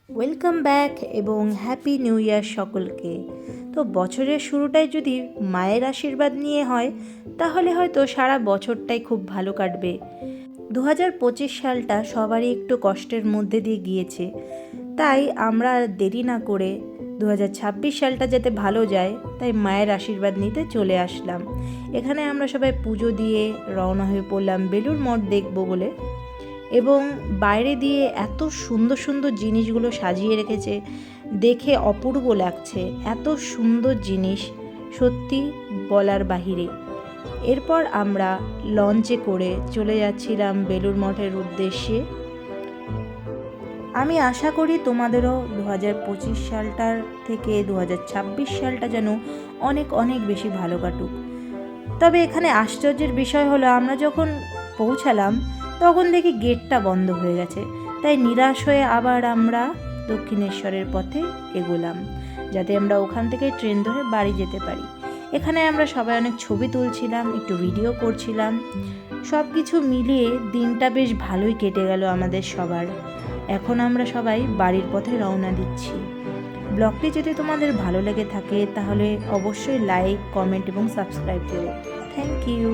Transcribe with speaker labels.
Speaker 1: Welcome back এবং happy new year সকলকে। তো বছরের শুরুটাই যদি মায়ের আশীর্বাদ নিয়ে হয় তাহলে হয়তো সারা বছরটাই খুব ভালো কাটবে। 2025 সালটা সবারই একটু কষ্টের মধ্যে দিয়ে গিয়েছে, তাই আমরা দেরি না করে 2026 সালটা যাতে ভালো যায় তাই মায়ের আশীর্বাদ নিতে চলে আসলাম। এখানে আমরা সবাই পুজো দিয়ে রওনা হয়ে পড়লাম বেলুড় মঠ দেখব বলে। এবং বাইরে দিয়ে এত সুন্দর সুন্দর জিনিসগুলো সাজিয়ে রেখেছে, দেখে অপূর্ব লাগছে। এত সুন্দর জিনিস সত্যি বলার বাহিরে। এরপর আমরা লঞ্চে করে চলে যাচ্ছিলাম বেলুড় মঠের উদ্দেশ্যে। আমি আশা করি তোমাদেরও 2025 সালটার থেকে 2026 সালটা যেন অনেক অনেক বেশি ভালো কাটুক। তবে এখানে আশ্চর্যের বিষয় হলো, আমরা যখন পৌঁছালাম তখন দেখি গেটটা বন্ধ হয়ে গেছে। তাই নিরাশ হয়ে আবার আমরা দক্ষিণেশ্বরের পথে এগোলাম, যাতে আমরা ওখান থেকে ট্রেন ধরে বাড়ি যেতে পারি। এখানে আমরা সবাই অনেক ছবি তুলছিলাম, একটু ভিডিও করছিলাম। সব কিছু মিলিয়ে দিনটা বেশ ভালোই কেটে গেল আমাদের সবার। এখন আমরা সবাই বাড়ির পথে রওনা দিচ্ছি। ব্লগটি যদি তোমাদের ভালো লেগে থাকে তাহলে অবশ্যই লাইক, কমেন্ট এবং সাবস্ক্রাইব করো। Thank you.